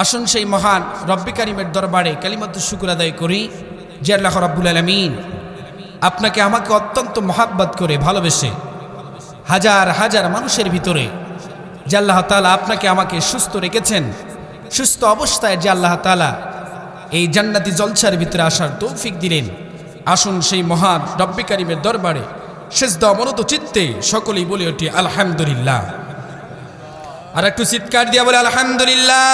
আসুন সেই মহান রব্বি কারিমের দরবারে কালিমাতুশ শুকর আদায় করি যে আল্লাহ রাব্বুল আলামিন আপনাকে আমাকে অত্যন্ত মহাব্বত করে ভালোবেসে হাজার হাজার মানুষের ভিতরে যে আল্লাহ তাআলা আপনাকে আমাকে সুস্থ রেখেছেন, সুস্থ অবস্থায় যে আল্লাহ তাআলা এই জান্নাতি জলসার ভিতরে আসার তৌফিক দিলেন। আসুন সেই মহান রব্বি কারিমের দরবারে সিজদা অবনত চিত্তে সকলেই বলে ওঠে আলহামদুলিল্লাহ। আর একটু চিৎকার দিয়ে বলে আলহামদুলিল্লাহ।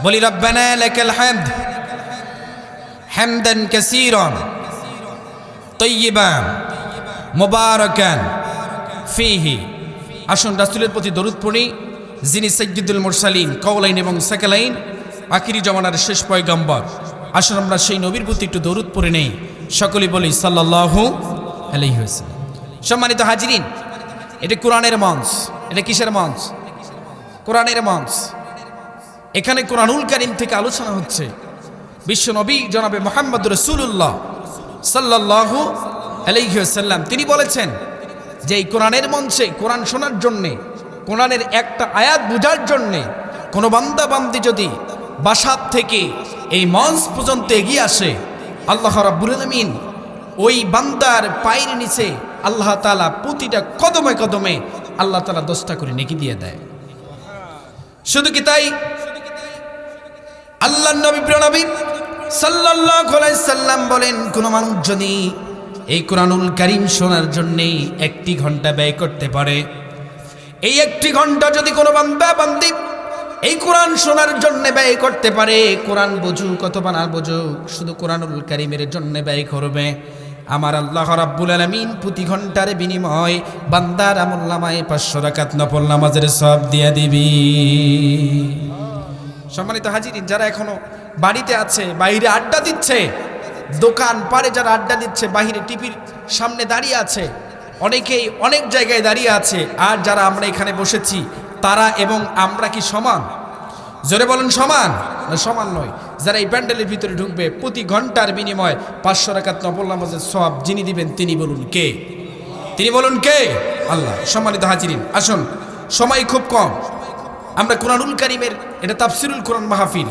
বলি রব্বানা লাকাল হামদ হামদান কাসীরান তাইয়িবান মুবারাকান ফীহি। আসুন রাসূলের প্রতি দরুদ পড়ি, যিনি সাইয়্যিদুল মুরসালিন কওলাইন এবং সাকালাইন, আখিরি জামানার শেষ পয়গম্বর। আসুন আমরা সেই নবীর প্রতি একটু দরুদ পড়ে নেই, সকলেই বলি সাল্লাল্লাহু আলাইহি ওয়াসাল্লাম। সম্মানিত হাজিরিন, এটা কোরআনের মঞ্চ। এটা কিসের মঞ্চ? কোরআনের মঞ্চ। এখানে কোরআনুল কারীম থেকে আলোচনা হচ্ছে। বিশ্ব নবী জনাবে মুহাম্মদ রাসূলুল্লাহ সাল্লাল্লাহু আলাইহি ওয়াসাল্লাম তিনি বলেছেন যে এই কোরআনের মঞ্চে কোরআন শোনার জন্যে, কোরআনের একটা আয়াত বোঝার জন্যে কোনো বান্দা বান্দি যদি বাসার থেকে এই মঞ্চ পর্যন্ত এগিয়ে আসে, আল্লাহ রাব্বুল আলামিন ওই বান্দার পায়ের নিচে আল্লাহ তাআলা প্রতিটা কদমে কদমে আল্লাহ তাআলা 10টা করে নেকি দিয়ে দেয়। শুধু কি তাই, আল্লাহর নবী প্রিয় নবী সাল্লাল্লাহু আলাইহি সাল্লাম বলেন, কোন মানুষ যদি এই কোরআনুল কারীম শোনার জন্য 1 ঘন্টা ব্যয় করতে পারে, এই 1 ঘন্টা যদি কোনো বান্দা বান্দি এই কোরআন শোনার জন্য ব্যয় করতে পারে, কোরআন বুঝুক অথবা না বুঝুক, শুধু কোরআনুল কারীমের জন্য ব্যয় করবে, আমার আল্লাহ রাব্বুল আলামিন প্রতি ঘন্টার বিনিময় বান্দার আমলনামায় 500 রাকাত নফল নামাজের সওয়াব দিয়ে দিবি। সম্মানিত হাজিরিন, যারা এখনো বাড়িতে আছে, বাইরে আড্ডা দিচ্ছে, দোকান পারে যারা আড্ডা দিচ্ছে, বাহিরে টিভির সামনে দাঁড়িয়ে আছে, অনেকেই অনেক জায়গায় দাঁড়িয়ে আছে, আর যারা আমরা এখানে বসেছি তারা এবং আমরা কি সমান? জোরে বলেন সমান না? সমান নয়। যারা এই প্যান্ডেলের ভিতরে ঢুকবে প্রতি ঘন্টার বিনিময় 500 রাকাত নফল নামাজের সওয়াব যিনি দিবেন তিনি বলুন কে? তিনি বলুন কে? আল্লাহ। সম্মানিত হাজিরিন, আসুন সময় খুব কম, আমরা কোরআনুল কারীমের, এটা তাফসিরুল কোরআন মাহফিল,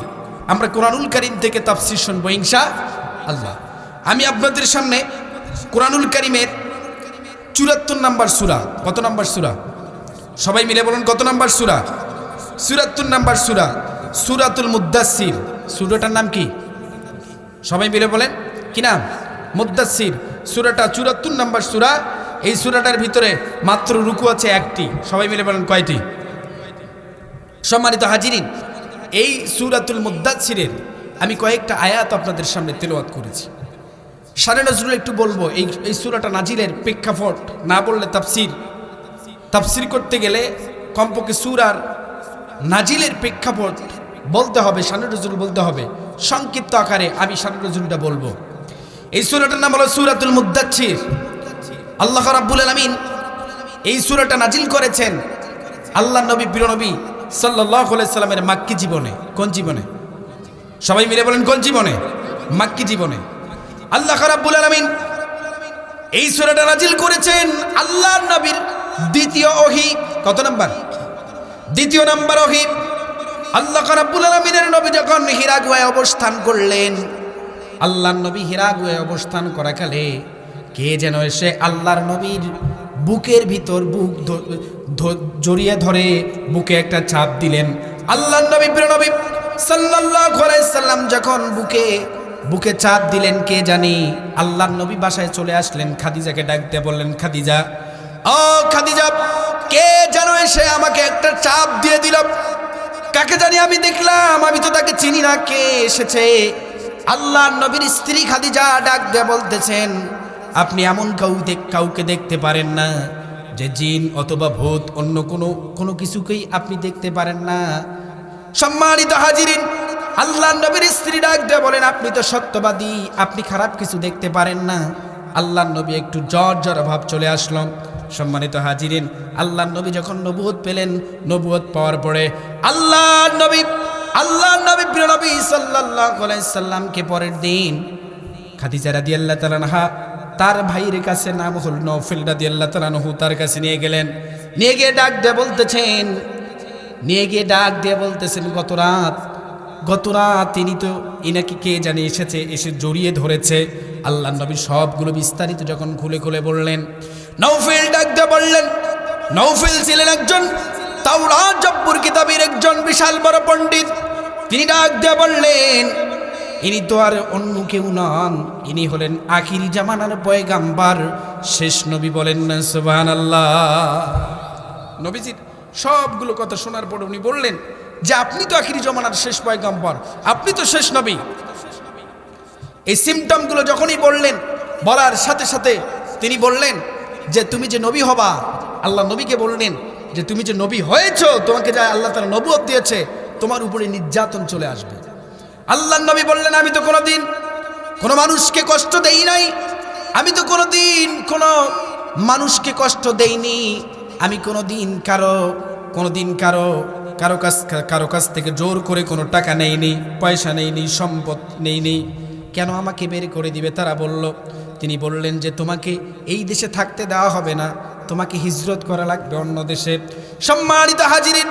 আমরা কোরআনুল কারীম থেকে তাফসির শুনবো ইনশাআল্লাহ। আমি আপনাদের সামনে কোরআনুল কারীমের 74 নম্বর সূরা। কত নম্বর সূরা? সবাই মিলে বলুন কত নম্বর সূরা? 74 নম্বর সূরা, সূরাতুল মুদ্দাসসির। সূরাটার নাম কি? সবাই মিলে বলেন কি নাম? মুদ্দাসসির। সূরাটা 74 নম্বর সূরা। এই সূরাটার ভিতরে মাত্র রুকু আছে 1টি। সবাই মিলে বলেন কয়টি? সম্মানিত হাজিরিন, এই সূরাতুল মুদ্দাসসিরের আমি কয়েকটা আয়াত আপনাদের সামনে তেলাওয়াত করেছি। শানে নজরুল একটু বলবো, এই সূরাটা নাজিলের প্রেক্ষাপট না বললে তাফসীর করতে গেলে কমপক্ষে সূরার নাজিলের প্রেক্ষাপট বলতে হবে, শানে নজরুল বলতে হবে। সংক্ষিপ্ত আকারে আমি শানে নজরুলটা বলবো। এই সূরাটার নাম হলো সূরাতুল মুদ্দাসসির। আল্লাহ রাব্বুল আলামিন এই সূরাটা নাজিল করেছেন আল্লাহর নবী প্রিয় নবী সাল্লাল্লাহু আলাইহি সাল্লামের মাক্কি জীবনে। কোন জীবনে? সবাই মিলে বলেন কোন জীবনে? মাক্কি জীবনে। আল্লাহ রাব্বুল আলামিন এই সূরাটা নাজিল করেছেন আল্লাহর নবীর দ্বিতীয় ওহী। কত নাম্বার? দ্বিতীয় নাম্বার ওহী। আল্লাহ রাব্বুল আলামিনের নবী যখন হিরা গুহায় অবস্থান করলেন, আল্লাহর নবী হিরা গুহায় অবস্থান করাকালে কে যেন এসে আল্লাহর নবীর বুকের ভিতর বুক জড়িয়ে ধরে বুকে একটা চাপ দিলেন। আল্লাহর নবী প্রিয় নবী সাল্লাল্লাহু আলাইহি সাল্লাম যখন বুকে চাপ দিলেন, কে জানি আল্লাহর নবী বাসায় চলে আসলেন, খাদিজাকে ডাকতে বললেন, খাদিজা, ও খাদিজা, কে যেন এসে আমাকে একটা চাপ দিয়ে দিল, কাকে জানি আমি দেখলাম, আমি তো তাকে চিনি না, কে এসেছে? আল্লাহর নবীর স্ত্রী খাদিজা ডাক দিয়ে বলতেছেন, আপনি এমন কাউকে দেখতে পারেন না যে জিন অথবা ভূত অন্য কোনো কিছুকেই আপনি দেখতে পারেন না। সম্মানিত হাজিরিন, আল্লাহর নবীর স্ত্রী ডাক দিয়ে বলেন, আপনি তো সত্যবাদী, আপনি খারাপ কিছু দেখতে পারেন না। আল্লাহর নবী একটু জ্বর ভাব চলে আসলো। সম্মানিত হাজিরিন, আল্লাহর নবী যখন নবুয়ত পেলেন, নবুয়ত পাওয়ার পরে আল্লাহর নবী প্রিয় নবী সাল্লাল্লাহু আলাইহি সাল্লামকে পরের দিন খাদিজা রাদিয়াল্লাহু তাআলা আনহা তার ভাইয়ের কাছে, নাম হল নওফল রাদিয়াল্লাহু তাআলা আনহু, তার কাছে নিয়ে গেলেন। নিয়ে গিয়ে ডাক দিয়ে বলতেছেন, নিয়ে গিয়ে ডাক দিয়ে বলতেছেন গত রাত তিনি তো ইনাকি কে জানে এসে জড়িয়ে ধরেছে। আল্লাহ নবী সবগুলো বিস্তারিত যখন খুলে খুলে বললেন, নওফেল ডাক দিয়ে বললেন, নওফেল ছিলেন একজন তাওরাত জব্বুর কিতাবের একজন বিশাল বড় পণ্ডিত। তিনি ডাক দিয়ে বললেন, ইনি তো আর অন্য কেউ নন, ইনি হলেন আখিরি জামানার পয়গাম্বার, শেষ নবী। বলেন না সুবহানাল্লাহ। নবীজির সবগুলো কথা শোনার পর উনি বললেন যে আপনি তো আখিরি জামানার শেষ পয়গাম্বার, আপনি তো শেষ নবী। এই সিমটমগুলো যখনই বললেন, বলার সাথে সাথে তিনি বললেন যে তুমি যে নবী হবা, আল্লাহ নবীকে বললেন যে তুমি যে নবী হয়েছো, তোমাকে যা আল্লাহ তাআলা নবুয়ত দিয়েছে, তোমার উপরে নির্যাতন চলে আসবে। আল্লাহ নবী বললেন, আমি তো কোনোদিন কোনো মানুষকে কষ্ট দেই নাই, আমি তো কোনোদিন কোনো মানুষকে কষ্ট দেইনি, আমি কোনোদিন কারো কাছ থেকে জোর করে কোনো টাকা নেইনি, পয়সা নেইনি, সম্পদ নেইনি। কেন আমাকে বের করে দিবে তারা বলল? তিনি বললেন যে তোমাকে এই দেশে থাকতে দেওয়া হবে না, তোমাকে হিজরত করা লাগবে অন্য দেশে। সম্মানিত হাজিরিন,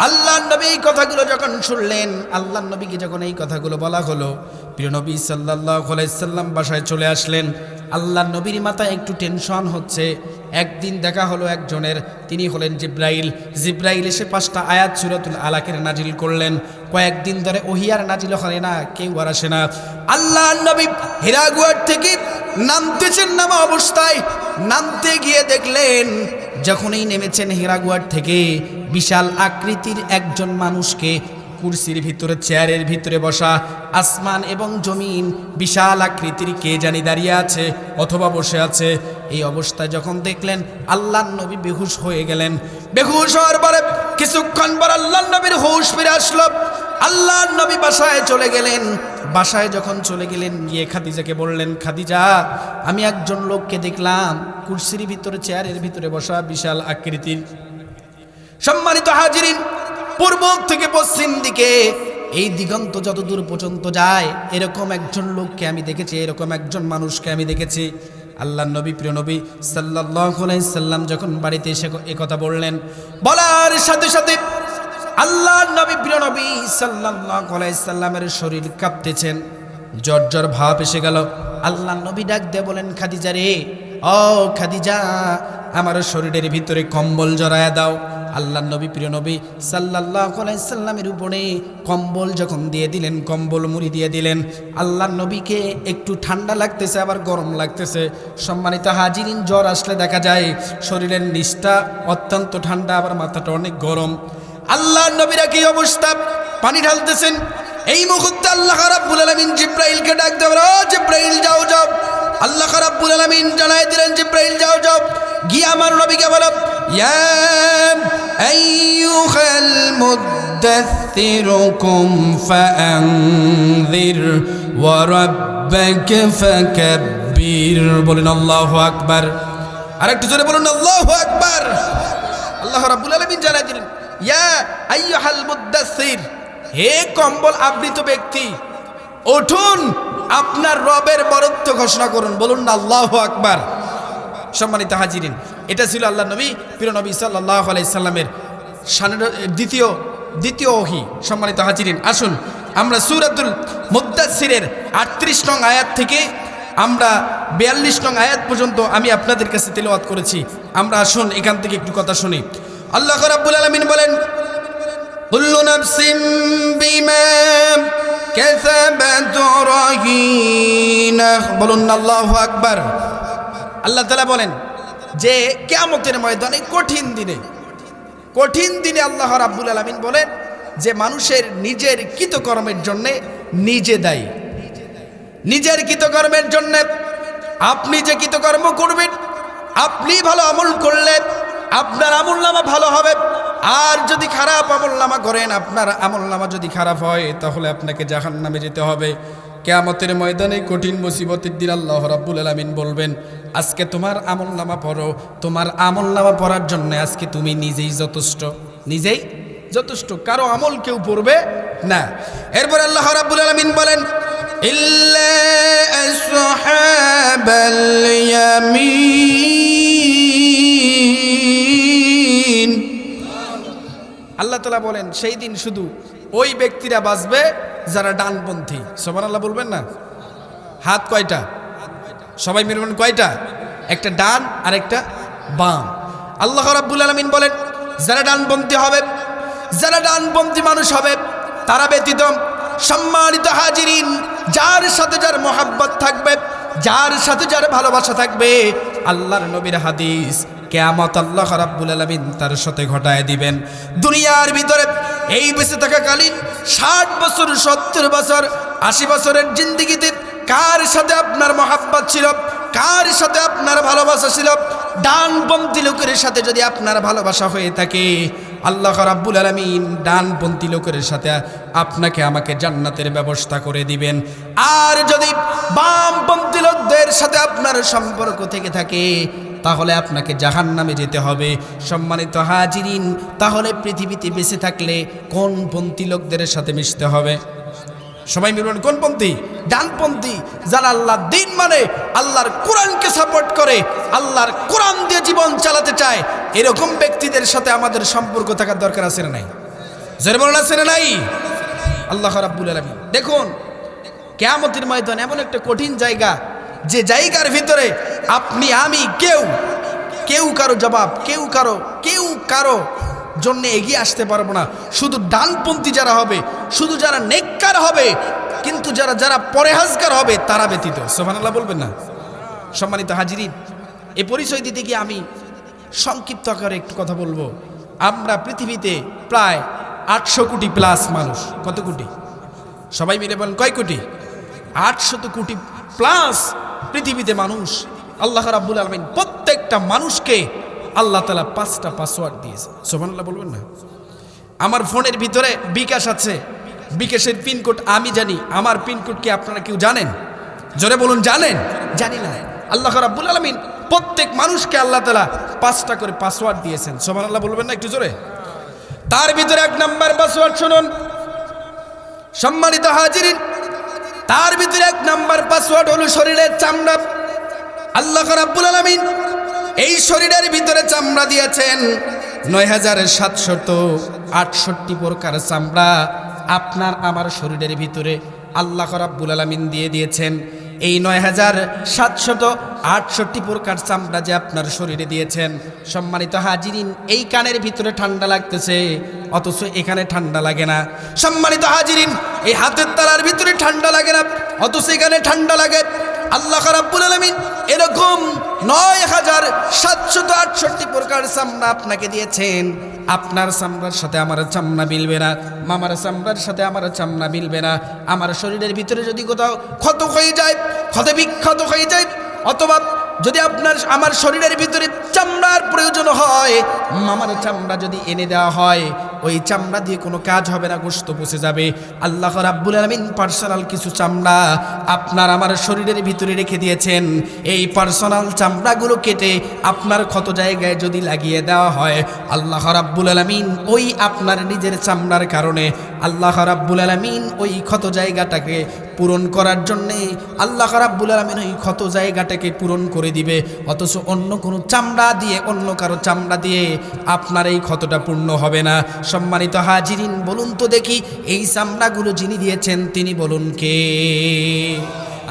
আল্লাহ নবী এই কথাগুলো যখন শুনলেন, আল্লাহ নবীকে যখন এই কথাগুলো বলা হলো, প্রিয় নবী সাল্লাল্লাহু আলাইহি সাল্লাম বাসায় চলে আসলেন। আল্লাহ নবীর মাথায় একটু টেনশন হচ্ছে। একদিন দেখা হলো একজনের, তিনি হলেন জিব্রাইল। জিব্রাইল এসে 5টা আয়াত সূরাতুল আলাকের নাজিল করলেন। কয়েকদিন ধরে ওহিয়ার নাজিল হয় না, কেউ আর আসে না। আল্লাহ নবী হিরা গুহার থেকে নামতেছেন, নামা অবস্থায় নামতে গিয়ে দেখলেন, যখনই নেমেছেন হিরা গুহার থেকে, বিশাল আকৃতির একজন মানুষকে কুরসির ভিতরে, চেয়ারের ভিতরে বসা, আসমান এবং জমিন বিশাল আকৃতির কে জানি দাঁড়িয়ে আছে অথবা বসে আছে। এই অবস্থায় যখন দেখলেন, আল্লাহ নবী বেহুশ হয়ে গেলেন। বেহুশ হওয়ার পরে কিছুক্ষণ পর আল্লাহ নবীর হুঁশ ফিরে আসলো। আল্লাহ নবী বাসায় চলে গেলেন। বাসায় যখন চলে গেলেন, গিয়ে খাদিজাকে বললেন, খাদিজা, আমি একজন লোককে দেখলাম কুরসির ভিতরে, চেয়ারের ভিতরে বসা, বিশাল আকৃতির। সম্মানিত হাজিরিন, পূর্ব থেকে পশ্চিম দিকে এই দিগন্ত যত দূর পর্যন্ত যায়, এরকম একজন লোককে আমি দেখেছি, এরকম একজন মানুষকে আমি দেখেছি। আল্লাহ নবী, প্রিয় নবী সাল্লাল্লাহু আলাইহি সাল্লাম যখন বাড়িতে এসে এই কথা বললেন, বলার সাথে সাথে আল্লাহ নবী, প্রিয় নবী সাল্লাল্লাহু আলাইহি সাল্লামের শরীর কাঁপতেছেন, জ্বর ভাব এসে গেল। আল্লাহ নবী ডাক দিয়ে বলেন, খাদিজা রে, ও খাদিজা, আমার শরীরের ভিতরে কম্বল জড়ায়া দাও। আল্লাহ নবী, প্রিয় নবী সাল্লাল্লাহু আলাইহি সাল্লামের উপরে কম্বল যখন দিয়ে দিলেন, কম্বল মুড়ি দিয়ে দিলেন, আল্লাহ নবীকে একটু ঠান্ডা লাগতেছে, আবার গরম লাগতেছে। সম্মানিত হাজিরিন, জ্বর আসলে দেখা যায় শরীরের নিচটা অত্যন্ত ঠান্ডা, আবার মাথাটা অনেক গরম। আল্লাহ নবীরা কি অবস্থা, পানি ঢালতেছেন। এই মুহূর্তে আল্লাহ রাব্বুল আলামিন জিব্রাইলকে ডাক দেন, ও জিব্রাইল, যাও যাও। আল্লাহ রাব্বুল আলামিন জানাই দিলেন, জিব্রাইল যাও যাও, গিয়ে আমার নবীকে বলো, ইয়া আইয়ুহাল মুদ্দাথির কুম ফাআনযির ওয়া রাব্বাকা ফাকাব্বির। বলেন আল্লাহু আকবার। আরেকটু জোরে বলুন আল্লাহু আকবার। আল্লাহ রাব্বুল আলামিন জানাই দিলেন, ইয়া আইয়ুহাল মুদ্দাথির, হে কম্বল আবৃত ব্যক্তি, উঠুন, আপনার রবের বরত্ব ঘোষণা করুন। বলুন না আল্লাহু আকবার। সম্মানিত হাজিরিন, এটা ছিল আল্লাহ নবী, প্রিয় নবী সাল্লাল্লাহু আলাইহি সাল্লামের দ্বিতীয় ওহী। সম্মানিত হাজিরিন, আসুন আমরা সূরাতুল মুদ্দাসসিরের 38 নং আয়াত থেকে আমরা 42 নং আয়াত পর্যন্ত আমি আপনাদের কাছে তেলাওয়াত করেছি। আমরা আসুন এখান থেকে একটু কথা শুনি। আল্লাহ রাব্বুল আলামিন বলেন, কুল্লু নাফসিন বিমা কাসাবাত রাহিনা। বলুন আল্লাহু আকবার। আল্লাহ তাআলা বলেন যে কিয়ামতের ময়দানে, কঠিন দিনে আল্লাহ রাব্বুল আলামিন বলেন যে মানুষের নিজের কৃতকর্মের জন্য নিজে দায়ী। নিজের কৃতকর্মের জন্য আপনি যে কৃতকর্ম করবেন, আপনি ভালো আমল করলে আপনার আমলনামা ভালো হবে, আর যদি খারাপ আমলনামা করেন, আপনার আমলনামা যদি খারাপ হয়, তাহলে আপনাকে জাহান্নামে যেতে হবে। কিয়ামতের ময়দানে কঠিন মুসিবতের দিন আল্লাহ রাব্বুল আলামিন বলবেন, আজকে তোমার আমলনামা পড়ো, তোমার আমলনামা পড়ার জন্য আজকে তুমি নিজেই যথেষ্ট, কারো আমল কেউ পড়বে না। এরপর আল্লাহ রাব্বুল আলামিন বলেন, ইল্লা আসহাবাল ইয়ামিন। আল্লাহ তাআলা বলেন সেই দিন শুধু ওই ব্যক্তিরা বাঁচবে যারা ডানপন্থী। সুবহানাল্লাহ বলবেন না? হাত কয়টা? সবাই মিলে বলেন কয়টা? একটা ডান আর একটা বাম। আল্লাহ রাব্বুল আলামিন বলেন যারা ডানপন্থী হবে, যারা ডানপন্থী মানুষ হবে তারা ব্যতীত সম্মানিত হাজিরিন, যার সাথে যার মহাব্বত থাকবে, যার সাথে যার ভালোবাসা থাকবে, আল্লাহর নবীর হাদিস, কিয়ামত আল্লাহ রাব্বুল আলামিন তার সাথে ঘটায় দিবেন। দুনিয়ার ভিতরে এই বেঁচে থাকাকালীন 60 বছর, 70 বছর, 80 বছরের জিন্দেগিতে কার সাথে আপনার মহাব্বত ছিল, কার সাথে আপনার ভালোবাসা ছিল, ডানপন্থী লোকের সাথে যদি আপনার ভালোবাসা হয়ে থাকে, আল্লাহ রাব্বুল আলামিন ডানপন্থী লোকের সাথে আপনাকে আমাকে জান্নাতের ব্যবস্থা করে দিবেন। আর যদি বামপন্থী লোকদের সাথে আপনার সম্পর্ক থেকে থাকে তাহলে আপনাকে জাহান্নামে যেতে হবে। সম্মানিত হাজিরিন, তাহলে পৃথিবীতে বেঁচে থাকলে কোন পন্থী লোকদের সাথে মিশতে হবে? সবাই মিলুন কোন পন্থী? ডানপন্থী, যারা আল্লাহর দিন মানে, আল্লাহর কোরআনকে সাপোর্ট করে, আল্লাহর কোরআন দিয়ে জীবন চালাতে চায়, এরকম ব্যক্তিদের সাথে আমাদের সম্পর্ক থাকার দরকার আছে না নাই? জোরে বলেন আছে না নাই? আল্লাহ রাব্বুল আলামিন দেখুন কিয়ামতের ময়দান এমন একটা কঠিন জায়গা, যে জায়গার ভিতরে আপনি আমি কেউ কারো জবাব, কেউ কারো জন্য এগিয়ে আসতে পারবো না। শুধু ডানপন্থী যারা হবে, শুধু যারা নেককার হবে, কিন্তু যারা পরেহেজগার হবে তারা ব্যতীত। সুবহানাল্লাহ বলবেন না? সম্মানিত হাজিরিন, এই পরিচয় দিতে গিয়ে আমি সংক্ষিপ্ত আকারে একটু কথা বলবো। আমরা পৃথিবীতে প্রায় 800 কোটি প্লাস মানুষ। কত কোটি? সবাই মিলে বলেন কয় কোটি? 800 কোটি প্লাস পৃথিবীতে মানুষ। আল্লাহ রাব্বুল আলামিন প্রত্যেকটা মানুষকে আল্লাহ তাআলা 5টা পাসওয়ার্ড দিয়েছে। সুবহানাল্লাহ বলবেন না? আমার ফোনের ভিতরে বিকাশ আছে, বিকাশের পিনকোড আমি জানি, আমার পিনকোড কি আপনারা কেউ জানেন? জোরে বলুন জানেন? জানি না। আল্লাহ রাব্বুল আলামিন প্রত্যেক মানুষকে আল্লাহ তাআলা 5টা করে পাসওয়ার্ড দিয়েছেন। সুবহানাল্লাহ বলবেন না একটু জোরে? তার ভিতরে 1 নাম্বার পাসওয়ার্ড শুনুন সম্মানিত হাজিরিন, তার ভিতরে 1 নাম্বার পাসওয়ার্ড হলো শরীরের চামড়া। আল্লাহ রাব্বুল আলামিন এই শরীরের ভিতরে চামড়া দিয়েছেন ৯৭৬৮ প্রকার চামড়া আপনার আমার শরীরের ভিতরে আল্লাহ রাব্বুল আলামিন দিয়ে দিয়েছেন। এই ৯৭৬৮ প্রকার চামড়া যে আপনার শরীরে দিয়েছেন, সম্মানিত হাজিরিন, এই কানের ভিতরে ঠান্ডা লাগতেছে অথচ এখানে ঠান্ডা লাগে না। সম্মানিত হাজিরিন, এই হাতের তালার ভিতরে ঠান্ডা লাগে না অথচ এখানে ঠান্ডা লাগে। আল্লাহ রাব্বুল আলামিন এরকম ৯৭৬৮ প্রকার চামড়া আপনাকে দিয়েছেন। আপনার চামড়ার সাথে আমার চামড়া মিলবে না, মামার চামড়ার সাথে আমার চামড়া মিলবে না। আমার শরীরের ভিতরে যদি কোথাও ক্ষত হয়ে যায়, ক্ষত বিক্ষত হয়ে যায়, অথবা যদি আমার শরীরের ভিতরে চামড়ার প্রয়োজন হয়, মামার চামড়া যদি এনে দেওয়া হয়, ওই চামড়া দিয়ে কোনো কাজ হবে না, গোশত পচে যাবে। আল্লাহ রাব্বুল আলামিন পার্সোনাল কিছু চামড়া আপনার আমার শরীরের ভিতরে রেখে দিয়েছেন। এই পার্সোনাল চামড়াগুলো কেটে আপনার ক্ষত জায়গায় যদি লাগিয়ে দেওয়া হয়, আল্লাহ রাব্বুল আলামিন ওই আপনার নিজের চামড়ার কারণে আল্লাহ রাব্বুল আলামিন ওই ক্ষত জায়গাটাকে পূরণ করার জন্যে আল্লাহ রাব্বুল আলামিন ওই ক্ষত জায়গাটাকে পূরণ করে দিবে। অথচ অন্য কোনো চামড়া দিয়ে, অন্য কারো চামড়া দিয়ে আপনার এই ক্ষতটা পূর্ণ হবে না। সম্মানিত হাজিরিন, বলুন তো দেখি এই চামড়াগুলো যিনি দিয়েছেন তিনি বলুন কে?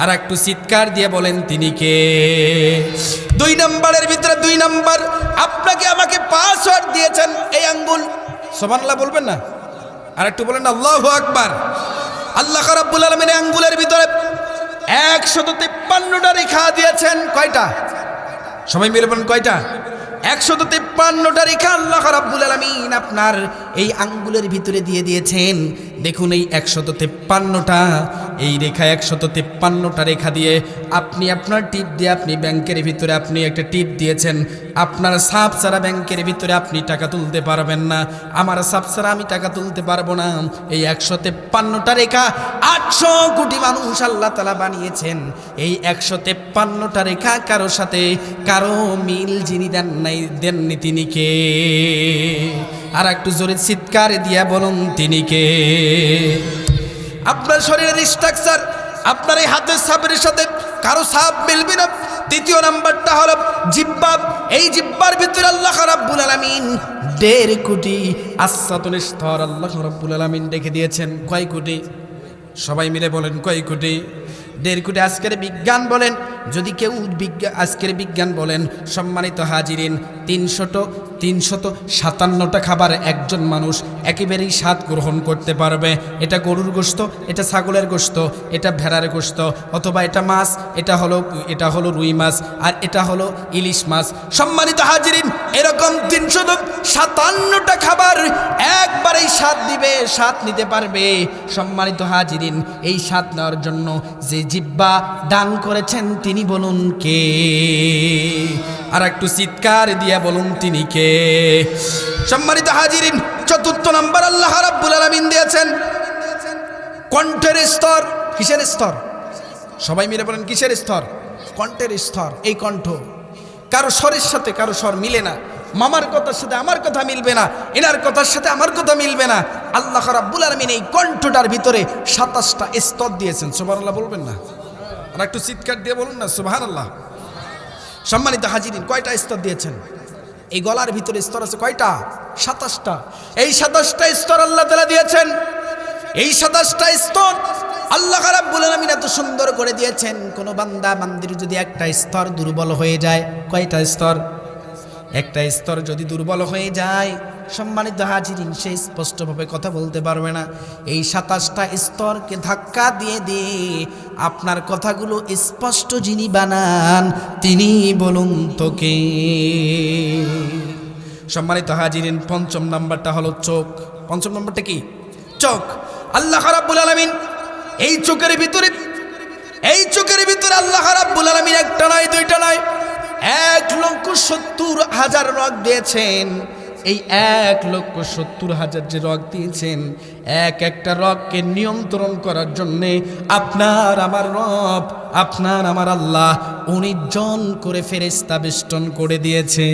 আর একটু চিৎকার দিয়ে বলেন তিনি কে? 2 নম্বরের ভিতরে 2 নম্বর আপনাকে আমাকে পাসওয়ার্ড দিয়েছেন এই আঙ্গুল। সুবহানাল্লাহ বলবেন না? আর একটু বলেন আল্লাহু আকবার। আল্লাহ রাব্বুল আলামিন আঙ্গুলের ভিতরে 153টা রেখা দিয়েছেন। কয়টা? সবাই মিলে বলেন কয়টা? 153টা রেখা আল্লাহ রাব্বুল আলামিন আপনার এই আঙ্গুলের ভিতরে দিয়ে দিয়েছেন। দেখুন এই 153টা এই রেখা, 153টা রেখা দিয়ে আপনি আপনার টিপ দিয়ে আপনি ব্যাংকের ভিতরে আপনি একটা টিপ দিয়েছেন। আপনার সাপ ছাড়া ব্যাংকের ভিতরে আপনি টাকা তুলতে পারবেন না, আমার সাপ ছাড়া আমি টাকা তুলতে পারবো না। এই 153টা রেখা 800 কোটি মানুষ আল্লাহ তাআলা বানিয়েছেন। এই 153টা রেখা কারো সাথে কারো মিল যিনি দেননি তিনি কে? আর একটু জোরে চিৎকার দিয়া বলুন তিনি কে? আপনার শরীরের স্ট্রাকচার, আপনার এই হাতের ছাপের সাথে কারো ছাপ মিলবে না। 3য় নাম্বারটা হলো জিহ্বা। এই জিহ্বার ভিতরে আল্লাহ রাব্বুল আলামিন 1.5 কোটি আসাতুল স্তর আল্লাহ রাব্বুল আলামিন রেখে দিয়েছেন। কয় কোটি? সবাই মিলে বলেন কয় কোটি? 1.5 কোটি। আজকের বিজ্ঞান বলেন, যদি কেউ আজকের বিজ্ঞান বলেন, সম্মানিত হাজিরিন, 357টা খাবার একজন মানুষ একেবারেই স্বাদ গ্রহণ করতে পারবে। এটা গরুর গোশত, এটা ছাগলের গোশত, এটা ভেড়ার গোশত, অথবা এটা মাছ, এটা হলো রুই মাছ, আর এটা হলো ইলিশ মাছ। সম্মানিত হাজিরিন, এরকম 357টা খাবার একবারেই স্বাদ দিবে, স্বাদ নিতে পারবে। সম্মানিত হাজিরিন, এই স্বাদ নেওয়ার জন্য যে জিহ্বা দান করেছেন তিনি বলুন কে? আর একটু চিৎকার দিয়া বলুন তিনি কে? সম্মানিত হাজিরিন, 4 নম্বর আল্লাহ রাব্বুল আলামিন দিয়েছেন কণ্ঠের স্তর। কিসের স্তর? সবাই মিলে বলেন কিসের স্তর? কণ্ঠের স্তর। এই কণ্ঠ কারো স্বরের সাথে কারো স্বর মিলে না, মামার কথার সাথে আমার কথা মিলবে না, এনার কথার সাথে আমার কথা মিলবে না। আল্লাহ রাব্বুল আলামিন এই কণ্ঠটার ভিতরে 27টা স্তর দিয়েছেন। সুবহানাল্লাহ বলবেন না? আর একটু চিৎকার দিয়ে বলুন না সুবহানাল্লাহ। সম্মানিত হাজিরিন, কয়টা স্তর দিয়েছেন? এই গলার ভিতরে স্তর আছে কয়টা? 27টা। এই 27টা স্তর আল্লাহ তাআলা দিয়েছেন। এই 27টা স্তর আল্লাহ রাব্বুল আলামিন এত সুন্দর করে দিয়েছেন। কোন বান্দা বান্দির যদি একটা স্তর দুর্বল হয়ে যায়, কয়টা স্তর? একটা স্তর যদি দুর্বল হয়ে যায়, সম্মানিত হাজিরিন, সে স্পষ্টভাবে কথা বলতে পারবে না। এই 27টা স্তরকে ধাক্কা দিয়ে দিয়ে আপনার কথাগুলো স্পষ্ট যিনি বানান তিনি বলুন তোকে। সম্মানিত হাজিরিন, 5 নাম্বারটা হলো চোখ। 5 নাম্বারটা কি? চোখ। আল্লাহ রাব্বুল আলামিন এই চোখের ভিতরে আল্লাহ রাব্বুল আলামিন একটা নয়, দুইটা নয়, 1,70,000 রগ দিয়েছেন। এই 1,70,000 যে রগ দিয়েছেন, একটা রগকে নিয়ন্ত্রণ করার জন্যে আপনার আমার রব, আপনার আমার আল্লাহ 19 জন করে ফেরেশতা বেষ্টন করে দিয়েছে।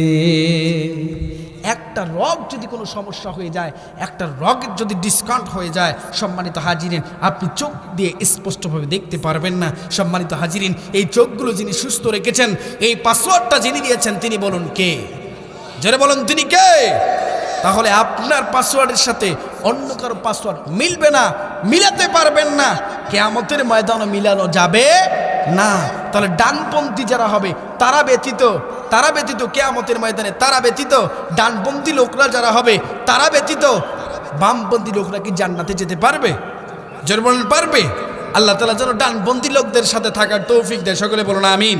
একটা রগ যদি কোনো সমস্যা হয়ে যায়, একটা রগের যদি ডিসকাউন্ট হয়ে যায়, সম্মানিত হাজিরিন, আপনি চোখ দিয়ে স্পষ্টভাবে দেখতে পারবেন না। সম্মানিত হাজিরিন, এই চোখগুলো যিনি সুস্থ রেখেছেন, এই পাসওয়ার্ডটা যিনি দিয়েছেন তিনি বলুন কে? যারা বলুন তিনি কে? তাহলে আপনার পাসওয়ার্ডের সাথে অন্য কারো পাসওয়ার্ড মিলবে না, মিলাতে পারবেন না, কিয়ামতের ময়দানে মিলানো যাবে না। তাহলে ডানপন্থী যারা হবে তারা ব্যতীত কিয়ামতের ময়দানে তারা ব্যতীত, ডানপন্থী লোকরা যারা হবে তারা ব্যতীত বামপন্থী লোকরা কি জান্নাতে যেতে পারবে? যারা বলেন পারবে। আল্লাহ তাআলা যেন ডানপন্থী লোকদের সাথে থাকার তৌফিক দেয়। সকলে বলুন আমিন।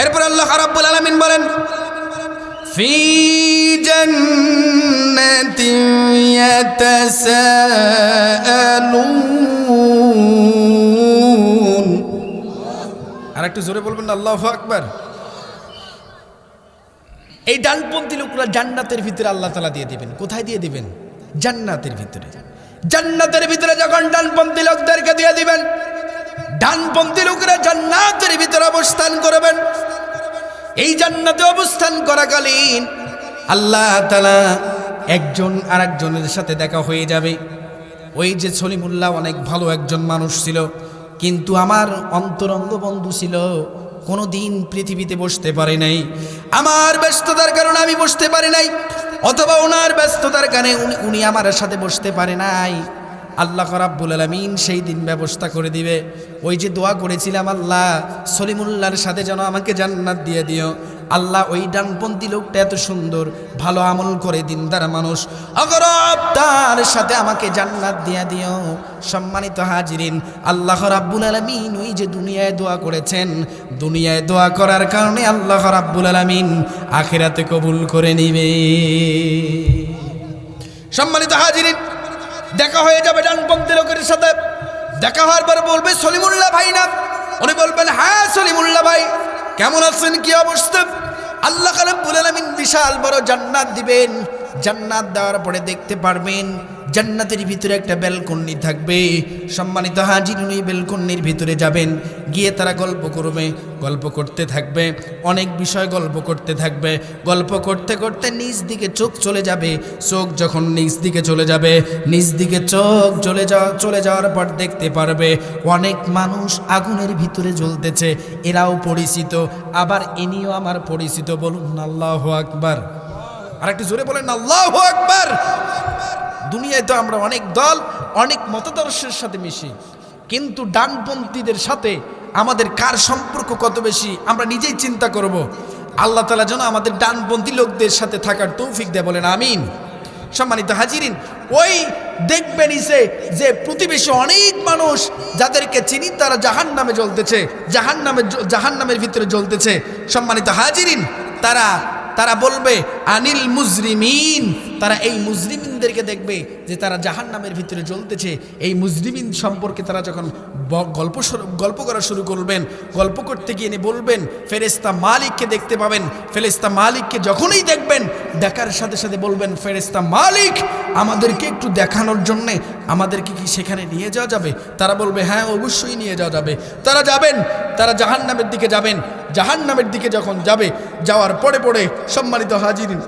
এরপর আল্লাহ রাব্বুল আলামিন বলেন, ফি জান্নাতিন ইয়াতাসাআলুন। আর একটু জোরে বলবেন না আল্লাহু আকবার। এই ডানপন্থী লোকরা জান্নাতের ভিতরে আল্লাহ তাআলা দিয়ে দিবেন। কোথায় দিয়ে দিবেন? জান্নাতের ভিতরে। জান্নাতের ভিতরে যখন ডানপন্থী লোকদেরকে দিয়ে দিবেন, ডানপন্থী লোকরা জান্নাতের ভিতরে অবস্থান করবেন। এই জান্নাতে অবস্থান করাকালীন আল্লাহ তাআলা একজন আরেকজনের সাথে দেখা হয়ে যাবে। ওই যে সলিমুল্লাহ অনেক ভালো একজন মানুষ ছিল, কিন্তু আমার অন্তরঙ্গ বন্ধু ছিল, কোনো দিন পৃথিবীতে বসতে পারে নাই। আমার ব্যস্ততার কারণে আমি বসতে পারি নাই, অথবা ওনার ব্যস্ততার কারণে উনি আমার সাথে বসতে পারে নাই। আল্লাহ রাব্বুল আলামিন সেই দিন ব্যবস্থা করে দিবে। ওই যে দোয়া করেছিলাম, আল্লাহ সলিমুল্লাহর সাথে যেন আমাকে জান্নাত দিয়ে দিও। আল্লাহ ওই ডানপন্থী লোকটা এত সুন্দর, ভালো আমল করে, দিনদার মানুষ, অগরব, তার সাথে আমাকে জান্নাত দিয়ে দিও। সম্মানিত হাজিরিন, আল্লাহ রাব্বুল আলামিন ওই যে দুনিয়ায় দোয়া করেছেন, দুনিয়ায় দোয়া করার কারণে আল্লাহ রাব্বুল আলামিন আখিরাতে কবুল করে নিবে। সম্মানিত হাজিরিন, দেখা হয়ে যাবে ডানপন্থী লোকের সাথে। দেখা হওয়ার পর বলবে, সলিমুল্লাহ ভাই না? উনি বলবেন, হ্যাঁ সলিমুল্লাহ ভাই, কেমন আছেন, কি অবস্থা? আল্লাহ রাব্বুল আলামিন বিশাল বড় জান্নাত দিবেন। জান্নাত দেওয়ার পরে দেখতে পারবেন জান্নাতের ভিতরে একটা ব্যালকনি থাকবে। সম্মানিত হাজিরিন, ওই ব্যালকনির ভিতরে যাবেন, গিয়ে তারা গল্প করবে, গল্প করতে থাকবে, অনেক বিষয় গল্প করতে থাকবে। গল্প করতে করতে নিচ দিকে চোখ চলে যাবে। চোখ যখন নিচ দিকে চলে যাবে, নিচ দিকে চোখ চলে যাওয়ার পর দেখতে পারবে অনেক মানুষ আগুনের ভিতরে জ্বলতেছে। এরাও পরিচিত, আবার ইনিও আমার পরিচিত। বলুন আল্লাহু আকবার। আর একটু জোরে বলেন আল্লাহু আকবার। দুনিয়ায় তো আমরা অনেক দল অনেক মতাদর্শের সাথে মিশি, কিন্তু ডানপন্থীদের সাথে আমাদের কার সম্পর্ক কত বেশি আমরা নিজেই চিন্তা করব। আল্লাহ তাআলা যেন আমাদের ডানপন্থী লোকদের সাথে থাকার তৌফিক দেয়, বলেন আমিন। সম্মানিত হাজিরিন, ওই দেখবেন যে প্রতিবেশী অনেক মানুষ যাদেরকে চিনি তারা জাহান্নামে জ্বলতেছে, জাহান্নামের ভিতরে জ্বলতেছে। সম্মানিত হাজিরিন, তারা বলবে আনিল মুজরিমিন, তারা এই মুজরিমিনদেরকে দেখবে যে তারা জাহান্নামের ভিতরে জ্বলতেছে। এই মুজরিমিন সম্পর্কে তারা যখন গল্প করা শুরু করবেন, গল্প করতে গিয়ে বলবেন ফেরেশতা মালিককে দেখতে পাবেন। ফেরেশতা মালিককে যখনই দেখবেন, দেখার সাথে সাথে বলবেন ফেরেশতা মালিক আমাদেরকে একটু দেখানোর জন্যে আমাদেরকে কি সেখানে নিয়ে যাওয়া যাবে? তারা বলবে হ্যাঁ অবশ্যই নিয়ে যাওয়া যাবে। তারা যাবেন, তারা জাহান্নামের দিকে যাবেন। জাহান্নামের দিকে যখন যাবে, যাওয়ার পরে পরে সম্মানিত হাজিরিন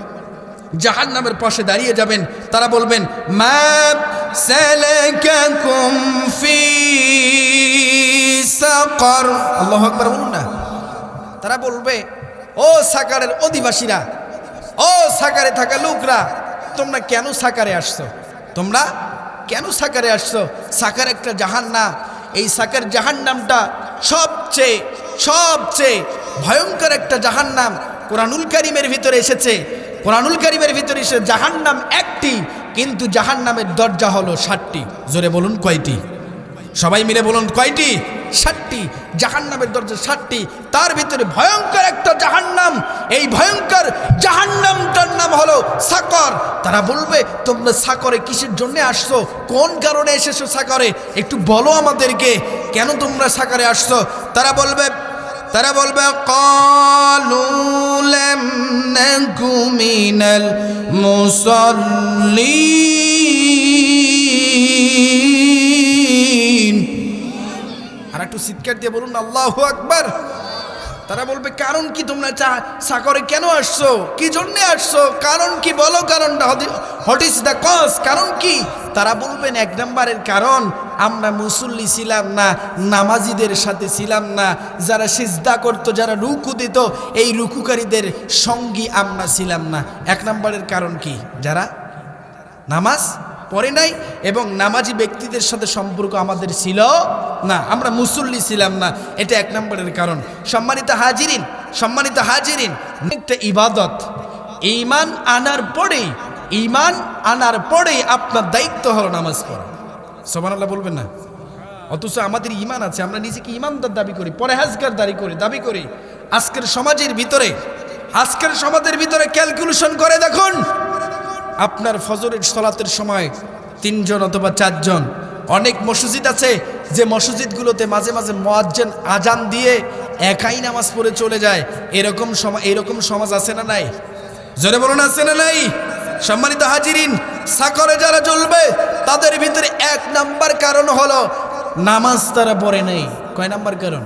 জাহান্নামের পাশে দাঁড়িয়ে যাবেন। তারা বলবেন মা সালাকাকুম ফি সাকার, আল্লাহু আকবার বলুন না। তারা বলবে ও সাকারের অধিবাসীরা, ও সাকারে থাকা লোকরা, তোমরা কেন সাকারে আসছো? তোমরা কেন সাকারে আসছো? সাকার একটা জাহান্নাম। এই সাকার জাহান্নামটা সবচেয়ে ভয়ঙ্কর একটা জাহান্নাম। কোরআনুল কারীমের ভিতরে এসেছে, কোরআনুল কারীমের ভিতরে এসে জাহান্নাম একটি, কিন্তু জাহান্নামের দরজা হলো ৭টি। জোরে বলুন কয়টি? সবাই মিলে বলুন কয়টি? ৭টি। জাহান্নামের দরজা ৭টি, তার ভিতরে ভয়ঙ্কর একটা জাহান্নাম। এই ভয়ঙ্কর জাহান্নামটার নাম হলো সাকর। তারা বলবে তোমরা সাকরে কিসের জন্য আসছো? কোন কারণে এসেছো সাকরে? একটু বলো আমাদেরকে, কেন তোমরা সাকরে আসছো? তারা বলবে ক্বালু লাম নাকু মিনাল মুসাল্লিন। আর একটু চিৎকার দিয়ে বলুন আল্লাহু আকবার। তারা বলবে কারণ কি? তোমরা সাকরে কেন আসছো? কি জন্য আসছো? কারণ কি? বলো কারণটা। What is the cause? কারণ কি? তারা বলবেন ১ নম্বরের কারণ, আমরা মুসল্লি ছিলাম না, নামাজিদের সাথে ছিলাম না, যারা সিজদা করত, যারা রুকু দিত, এই রুকুকারীদের সঙ্গী আমরা ছিলাম না। ১ নম্বরের কারণ কি? যারা নামাজ পড়ে নাই এবং নামাজি ব্যক্তিদের সাথে সম্পর্ক আমাদের ছিল না, আমরা মুসল্লি ছিলাম না, এটা ১ নম্বরের কারণ। সম্মানিত হাজিরিন, একটা ইবাদত। ঈমান আনার পরেই আপনার দায়িত্ব হলো নামাজ পড়া। সুবহানাল্লাহ বলবেন না? অথচ আমাদের ঈমান আছে, আমরা নিজেকে ঈমানদার দাবি করি, পরহেজগার দাবি করি। আজকের সমাজের ভিতরে ক্যালকুলেশন করে দেখুন, আপনার ফজরের সালাতের সময় 3 জন অথবা 4 জন। অনেক মসজিদ আছে যে মসজিদগুলোতে মাঝে মাঝে মুয়াজ্জিন আজান দিয়ে একাই নামাজ পড়ে চলে যায়। এরকম সমাজ আছে না নাই? জোরে বলুন আছে না নাই? সম্মানিত হাজিরিন, সাকরে যারা জ্বলবে তাদের ভিতরে 1 নাম্বার কারণ হলো নামাজ তারা পড়ে নাই। কয় নাম্বার কারণ?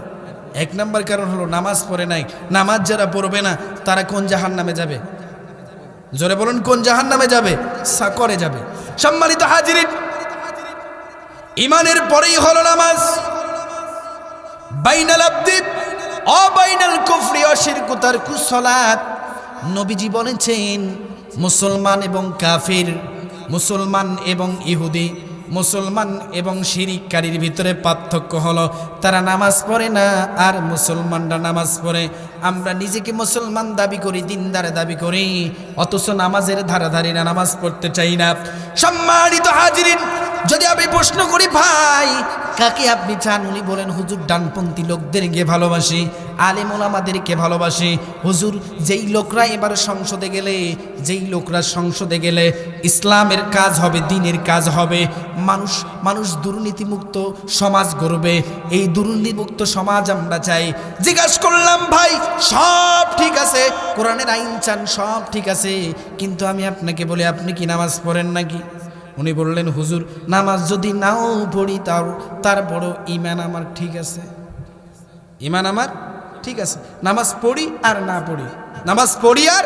1 নাম্বার কারণ হলো নামাজ পড়ে নাই। নামাজ যারা পড়বে না তারা কোন জাহান্নামে যাবে? জোরে বলুন কোন জাহান্নামে যাবে? সাকরে যাবে। সম্মানিত হাজিরিন, ঈমানের পরেই হলো নামাজ। বাইনাল আবদি ও বাইনাল কুফরি ও শিরক তারকুস সালাত। নবীজি বলেছেন মুসলমান এবং কাফির, মুসলমান এবং ইহুদি, মুসলমান এবং শিরিককারীর ভিতরে পার্থক্য হলো তারা নামাজ পড়ে না আর মুসলমানরা নামাজ পড়ে। আমরা নিজেকে মুসলমান দাবি করি, দিনদার দাবি করি, অথচ নামাজের ধারাধারি না, নামাজ পড়তে চাই না। সম্মানিত হাজিরিন, যদি আমি প্রশ্ন করি ভাই কাকে আপনি চান? উনি বলেন হুজুর ডানপন্থী লোকদেরকে ভালোবাসি, আলেম ওলামাদেরকে ভালোবাসি। হুজুর যেই লোকরা সংসদে গেলে ইসলামের কাজ হবে, দ্বীনের কাজ হবে, মানুষ দুর্নীতিমুক্ত সমাজ গড়বে, এই দুর্নীতিমুক্ত সমাজ আমরা চাই। জিজ্ঞাসা করলাম ভাই সব ঠিক আছে, কোরআনের আইন চান, সব ঠিক আছে, কিন্তু আমি আপনাকে বলি আপনি কি নামাজ পড়েন নাকি? উনি বললেন হুজুর নামাজ যদি নাও পড়ি তারপরও ঈমান আমার ঠিক আছে, ঈমান আমার ঠিক আছে। নামাজ পড়ি আর না পড়ি, নামাজ পড়ি আর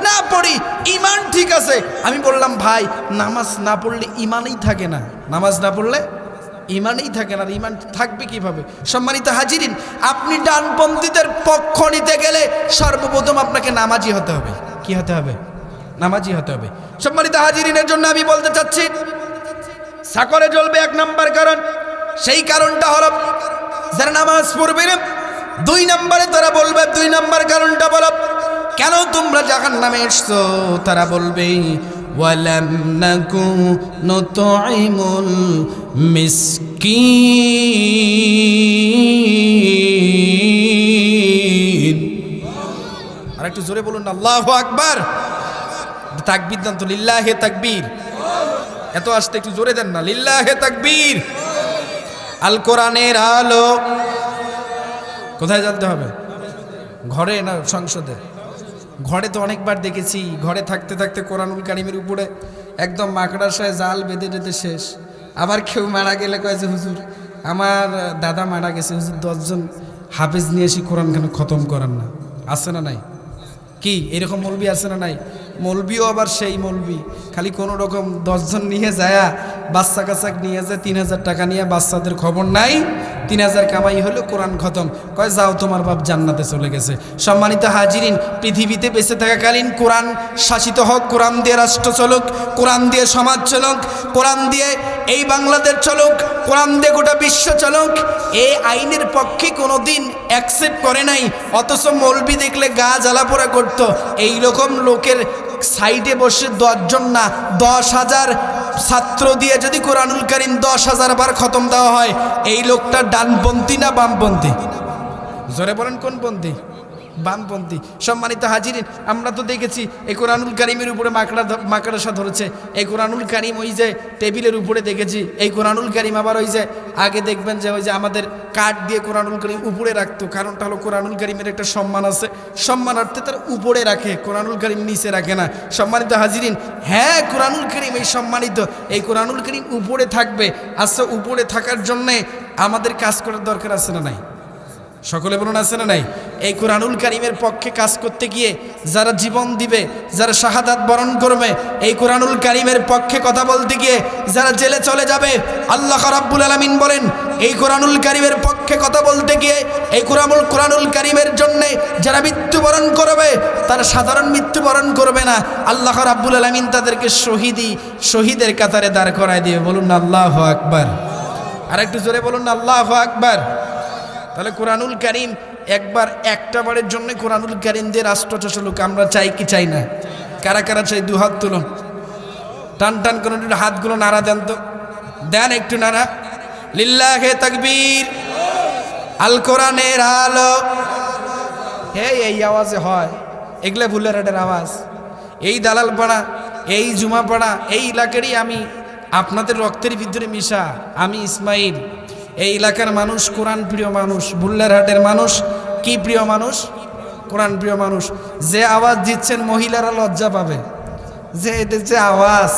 না পড়ি, ঈমান ঠিক আছে। আমি বললাম ভাই নামাজ না পড়লে ঈমানই থাকে না, নামাজ না পড়লে ঈমানই থাকে না, ঈমান থাকবে কিভাবে? সম্মানিত হাজিরিন, আপনি ডানপন্থীদের পক্ষ নিতে গেলে সর্বপ্রথম আপনাকে নামাজি হতে হবে। কি হতে হবে? নামাজি হতে হবে। সম্মানিত হাজিরিনের জন্য আমি বলতে চাচ্ছি, সাকরে জ্বলবে 1 নাম্বার কারণ। সেই কারণটা হলো যারা নামাজ পড়বে না। 2 নম্বরে তারা বলবে, 2 নম্বর কারণটা বলো কেন তোমরা জাহান্নামে এসছো। তারা বলবে ওয়ালাম নাকু নুতঈমুল মিসকিন। আর একটু জোরে বলুন না আল্লাহু আকবার। তাকবীর দেন তো, লিল্লাহে তাকবীর। এত আসতে একটু জোরে দেন না, লিল্লাহে তাকবীর। আল কোরআনের আলো কোথায় জ্বালতে হবে? ঘরে না সংসদে? ঘরে তো অনেকবার দেখেছি, ঘরে থাকতে থাকতে কোরআনুল কারীমের উপরে একদম মাকড়াসায় জাল বেঁধে বেঁধে শেষ। আবার কেউ মারা গেলে কয় যে হুজুর আমার দাদা মারা গেছে, হুজুর 10 জন হাফেজ নিয়ে এসে কোরআন কেন খতম করান না? আছে না নাই? কি এরকম মৌলবি আছে না নাই? মৌলবিও আবার সেই মৌলবি, খালি কোনো রকম 10 জন নিয়ে যায়, বাচ্চা কাচ্চা নিয়ে যায়, 3000 টাকা নিয়ে, বাচ্চাদের খবর নাই, 3000 কামাই হলো কোরআন খতম, কয় যাও তোমার বাপ জান্নাতে চলে গেছে। সম্মানিত হাজিরিন, পৃথিবীতে বেঁচে থাকাকালীন কোরআন শাসিত হোক, কোরআন দিয়ে রাষ্ট্র চলুক, কোরআন দিয়ে সমাজ চলুক, কোরআন দিয়ে এই বাংলাদেশ চলুক, কোরআন দিয়ে গোটা বিশ্ব চলুক, এই আইনের পক্ষে কোনো দিন অ্যাকসেপ্ট করে নাই। অথচ মৌলবি দেখলে গা জ্বালা পোড়া করতো। এইরকম লোকের সাইডে বসে 10 জন না 10,000 ছাত্র দিয়ে যদি কোরআনুল কারীম 10,000 বার খতম দেওয়া হয়, এই লোকটা ডানপন্থী না বামপন্থী? জোরে বলেন কোন পন্থী? বামপন্থী। সম্মানিত হাজিরিন, আমরা তো দেখেছি এই কোরআনুল কারীমের উপরে মাকড়াসা ধরেছে। এই কোরআনুল কারীম ওই যে টেবিলের উপরে দেখেছি। এই কোরআনুল কারীম আবার ওই যে আগে দেখবেন যে ওই যে আমাদের কাঠ দিয়ে কোরআনুল কারীম উপরে রাখতো। কারণটা হলো কোরআনুল কারীমের একটা সম্মান আছে, সম্মানার্থে তার উপরে রাখে, কোরআনুল কারীম নিচে রাখে না। সম্মানিত হাজিরিন, হ্যাঁ কোরআনুল কারীম এই সম্মানিত, এই কোরআনুল কারীম উপরে থাকবে। আচ্ছা, উপরে থাকার জন্যে আমাদের কাজ করার দরকার আছে না নাই? সকলে বলুন আছে না নাই? এই কোরআনুল কারীমের পক্ষে কাজ করতে গিয়ে যারা জীবন দিবে, যারা শাহাদাত বরণ করবে, এই কোরআনুল কারীমের পক্ষে কথা বলতে গিয়ে যারা জেলে চলে যাবে, আল্লাহ রাব্বুল আলামিন বলেন এই কোরআনুল কারীমের পক্ষে কথা বলতে গিয়ে এই কোরআনুল কারীমের জন্য যারা মৃত্যুবরণ করবে তারা সাধারণ মৃত্যুবরণ করবে না, আল্লাহ রাব্বুল আলামিন তাদেরকে শহীদের কাতারে দাঁড় করায় দিবে। বলুন না আল্লাহু আকবার। আর একটু জোরে বলুন না আল্লাহু আকবার। তাহলে কোরআনুল কারীম একবার একটা বারের জন্য কোরআনুল কারীম দিয়ে রাষ্ট্র চলুক, আমরা চাই কি চাই না? কারা কারা চাই? 2 হাত তুলুন, টান টান করে একটু হাতগুলো নাড়া দেন তো, দেন একটু নাড়া। লিল্লাহে তাকবীর। আল কোরআনের আলো। এই আওয়াজে হয়, এগুলা ভুলের হাটের আওয়াজ। এই দালালপাড়া, এই জুমাপাড়া, এই এলাকারই আমি, আপনাদের রক্তের ভিতরে মিশা আমি ইসমাইল। এই এলাকার মানুষ কোরআন প্রিয় মানুষ, বুল্লারহাটের মানুষ কি প্রিয় মানুষ? কোরআন প্রিয় মানুষ। যে আওয়াজ দিচ্ছেন মহিলারা লজ্জা পাবে, যে এদের যে আওয়াজ,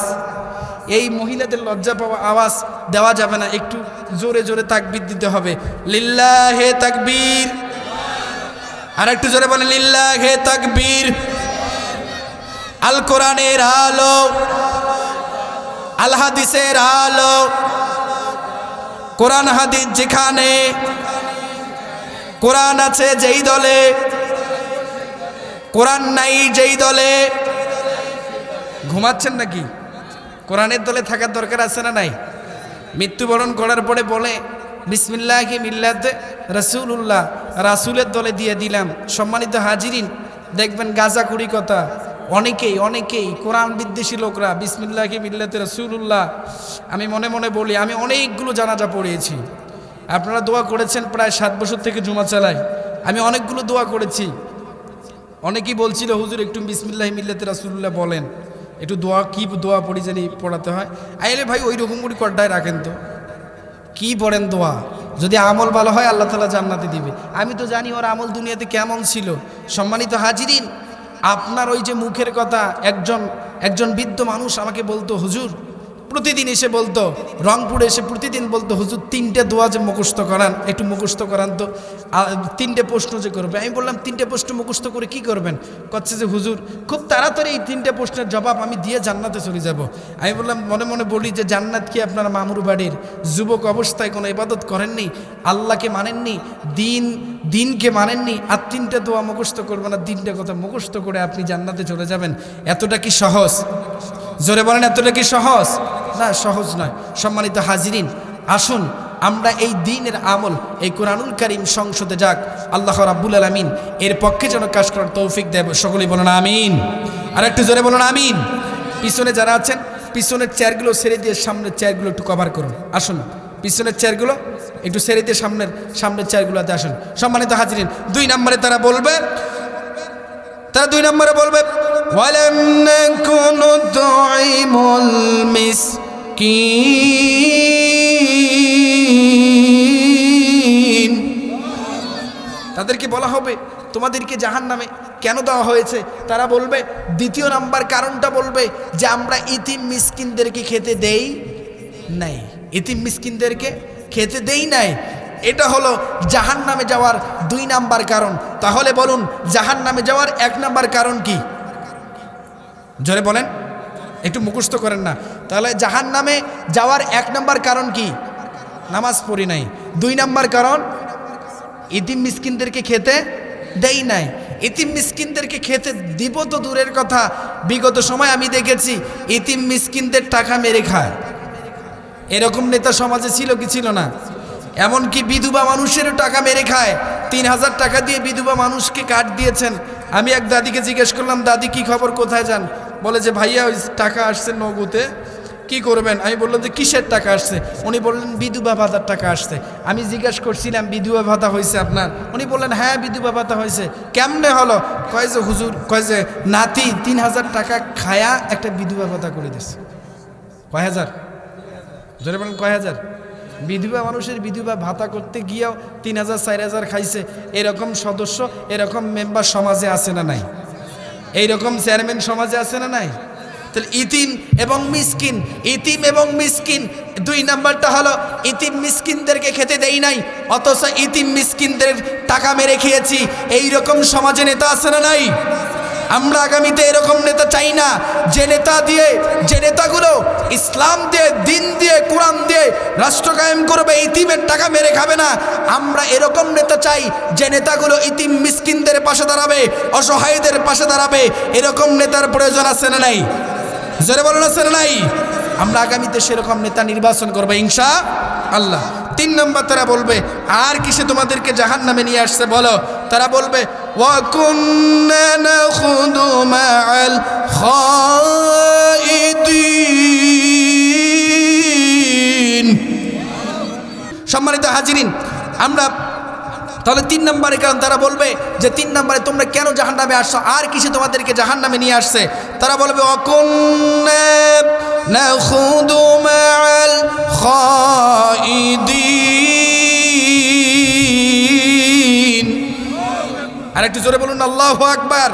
এই মহিলাদের লজ্জা পাওয়া আওয়াজ দেওয়া যাবে না, একটু জোরে জোরে তাকবীর দিতে হবে। লিল্লাহে তাকবীর। আর একটু জোরে বলেন লিল্লাহে তাকবীর। আল কোরআনের আলো, আল হাদিসের আলো। কোরআন হাদিস যেখানে, কোরআন আছে যেই দলে, কোরআন নাই যেই দলে। ঘুমাচ্ছেন নাকি? কোরআনের দলে থাকার দরকার আছে না নাই? মৃত্যুবরণ করার পরে বলে বিসমিল্লাহি মিল্লাতে রাসূলুল্লাহ, রাসূলের দলে দিয়ে দিলাম। সম্মানিত হাজিরিন, দেখবেন গাঁজাখুরি কথা অনেকেই কোরআন বিদ্বেষী লোকরা বিসমিল্লাহি মিল্লাতে রাসূলুল্লাহ। আমি মনে মনে বলি, আমি অনেকগুলো জানাজা পড়িয়েছি, আপনারা দোয়া করেছেন, প্রায় 7 বছর থেকে জুমা চালাই, আমি অনেকগুলো দোয়া করেছি। অনেকেই বলছিল হুজুর একটু বিসমিল্লাহি মিল্লাতে রাসূলুল্লাহ বলেন, একটু দোয়া, কি দোয়া পড়ি জানি পড়াতে হয়। আইলে ভাই ওই রকম করে কড্ডায় রাখেন তো, কি পড়েন দোয়া, যদি আমল ভালো হয় আল্লাহ তাআলা জান্নাতে দিবে। আমি তো জানি ওর আমল দুনিয়াতে কেমন ছিল। সম্মানিত হাজিরিন, আপনার ওই যে মুখের কথা, একজন বৃদ্ধ মানুষ আমাকে বলতো হুজুর প্রতিদিন এসে বলতো, রংপুরে এসে প্রতিদিন বলতো, হুজুর 3টে দোয়া যে মুখস্থ করান, একটু মুখস্থ করান তো, 3টে প্রশ্ন যে করবে। আমি বললাম 3টে প্রশ্ন মুখস্থ করে কি করবেন? কচ্ছে যে হুজুর খুব তাড়াতাড়ি এই 3টে প্রশ্নের জবাব আমি দিয়ে জান্নাতে চলে যাব। আমি বললাম মনে মনে বলি যে জান্নাত কি আপনারা মামুর বাড়ির যুবক অবস্থায় কোনো ইবাদত করেননি, আল্লাহকে মানেননি, দিনকে মানেননি, আর 3টে দোয়া মুখস্থ করবেন, আর 3টে কথা মুখস্থ করে আপনি জান্নাতে চলে যাবেন? এতটা কি সহজ? জোরে বলেন, এতটা কি সহজ? না, সহজ নয়। সম্মানিত হাজিরিন, আসুন আমরা এই দ্বীনের আমল, এই কোরআনুল কারীম সংসদে যাক। আল্লাহ রাব্বুল আলামিন এর পক্ষে যেন কাজ করার তৌফিক দেব। সকলেই বলুন আমিন। আর একটু জোরে বলুন আমিন। পিছনে যারা আছেন, পিছনের চেয়ারগুলো ছেড়ে দিয়ে সামনের চেয়ারগুলো একটু কভার করুন। আসুন, পিছনের চেয়ারগুলো একটু ছেড়ে দিয়ে সামনের চেয়ারগুলোতে আসুন। সম্মানিত হাজিরিন, 2 নম্বরে তারা 2 নম্বরে বলবে ওয়ালাম নাকুনু তুইমুল মিসকিন। তাদেরকে বলা হবে তোমাদেরকে জাহান্নামে কেন দেওয়া হয়েছে? তারা বলবে, 2 নাম্বার কারণটা বলবে যে আমরা ইতিম মিসকিনদেরকে খেতে দেই নাই, ইতিম মিসকিনদেরকে খেতে দেই নাই। এটা হলো জাহান্নামে যাওয়ার 2 নাম্বার কারণ। তাহলে বলুন জাহান্নামে যাওয়ার 1 নাম্বার কারণ কি? জোরে বলেন, একটু মুখস্থ করেন না। তাহলে জাহান্নামে যাওয়ার 1 নাম্বার কারণ কি? নামাজ পড়ি নাই। 2 নাম্বার কারণ ইতিম মিসকিনদেরকে খেতে দেই নাই। ইতিম মিসকিনদেরকে খেতে দিব তো দূরের কথা, বিগত সময় আমি দেখেছি ইতিম মিসকিনদের টাকা মেরে খায়। এরকম নেতা সমাজে ছিল কি ছিল না? এমনকি বিধবা মানুষেরও টাকা মেরে খায়। 3000 টাকা দিয়ে বিধবা মানুষকে কার্ড দিয়েছেন। আমি এক দাদিকে জিজ্ঞেস করলাম, দাদি কি খবর, কোথায় যান? বলে যে ভাইয়া ওই টাকা আসছে নগদে, কি করবেন? আমি বললাম যে কিসের টাকা আসছে? উনি বললেন বিধবা ভাতার টাকা আসছে। আমি জিজ্ঞেস করছিলাম বিধবা ভাতা হয়েছে আপনার? উনি বললেন হ্যাঁ বিধবা ভাতা হয়েছে। কেমনে হলো? কয় যে হুজুর, কয় যে নাতি 3000 টাকা খায়া একটা বিধবা ভাতা করে দিচ্ছে। কয় হাজার? জোরে বলেন কয় হাজার? বিধবা মানুষের বিধবা ভাতা করতে গিয়েও 3000 4000 খাইছে। এরকম সদস্য, এরকম মেম্বার সমাজে আছে না নাই? এইরকম চেয়ারম্যান সমাজে আছে না নাই? তাহলে ইতিম এবং মিসকিন, ইতিম এবং মিসকিন 2 নাম্বারটা হলো ইতিম মিসকিনদেরকে খেতে দেই নাই, অথচ ইতিম মিসকিনদের টাকা মেরে খেয়েছি। এইরকম সমাজে নেতা আছে না নাই? আমরা আগামীতে এরকম নেতা চাই না, যে নেতাগুলো ইসলাম দিয়ে, দিন দিয়ে, কোরআন দিয়ে রাষ্ট্র কায়েম করবে, ইতিমের টাকা মেরে খাবে না। আমরা এরকম নেতা চাই যে নেতাগুলো ইতিম মিসকিনদের পাশে দাঁড়াবে, অসহায়দের পাশে দাঁড়াবে। এরকম নেতার প্রয়োজন আছে না নাই? জোরে বলুন আছে না নাই? আমরা আগামীতে সেরকম নেতা নির্বাচন করবো ইনশাআল্লাহ। 3 নম্বর তারা বলবে আর কিসে তোমাদেরকে জাহান্নামে নিয়ে আসছে বলো? তারা বলবে ওয়া কুন্না নাখুদু মাআল খাইদিন। সম্মানিত হাজিরিন, আমরা তাহলে 3 নম্বরে কারণ তারা বলবে যে 3 নম্বরে তোমরা কেন জাহান্নামে আসছো, আর কিসে তোমাদেরকে জাহান্নামে নিয়ে আসছে? তারা বলবে ওয়া কুন্না নাখুদু মাআল খাইদিন। আর একটু জোরে বলুন আল্লাহু আকবার।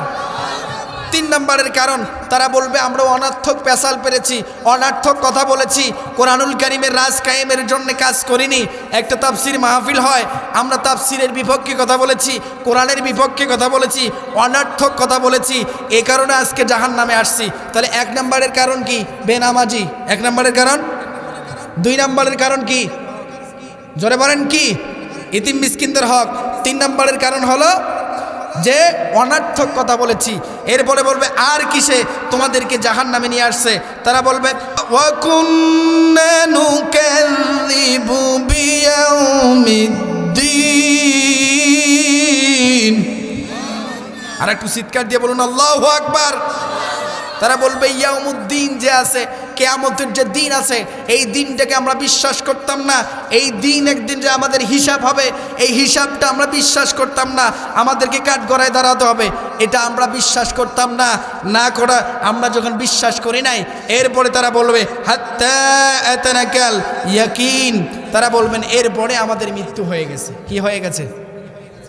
3 নম্বরের কারণ তারা বলবে আমরা অনর্থক পেশাল পেরেছি, অনর্থক কথা বলেছি, কোরআনুল কারীমের রাজ কায়েমের জন্য কাজ করিনি। একটা তাফসির মাহফিল হয়, আমরা তাফসিরের বিপক্ষে কথা বলেছি, কোরআনের বিপক্ষে কথা বলেছি, অনর্থক কথা বলেছি, এই কারণে আজকে জাহান্নামে আসছি। তাহলে 1 নম্বরের কারণ কি? বেনামাজি। 1 নম্বরের কারণ। 2 নম্বরের কারণ কি? জোরে বলেন কি? ইতিম মিসকিনদের হক। 3 নম্বরের কারণ হলো যে অনর্থক কথা বলেছি। এরপরে বলবে আর কিসে তোমাদেরকে জাহান্নামে নিয়ে আসছে? তারা বলবে ওয়া কুন্না নুকাযযিবু বিয়াউমিদ্দিন। আর একটু চিৎকার দিয়ে বলুন আল্লাহু আকবার। তারা বলবে ইয়াউমুদ্দিন যে আছে, কিয়ামতের যে দিন আছে, এই দিনটাকে আমরা বিশ্বাস করতাম না। এই দিন একদিন যে আমাদের হিসাব হবে, এই হিসাবটা আমরা বিশ্বাস করতাম না। আমাদেরকে কাঠগড়ায় দাঁড়াতে হবে, এটা আমরা বিশ্বাস করতাম না। না করা আমরা যখন বিশ্বাস করি নাই, এরপরে তারা বলবে হাত্তা আতানাকাল ইয়াকিন। তারা বলবেন এরপরে আমাদের মৃত্যু হয়ে গেছে। কি হয়ে গেছে?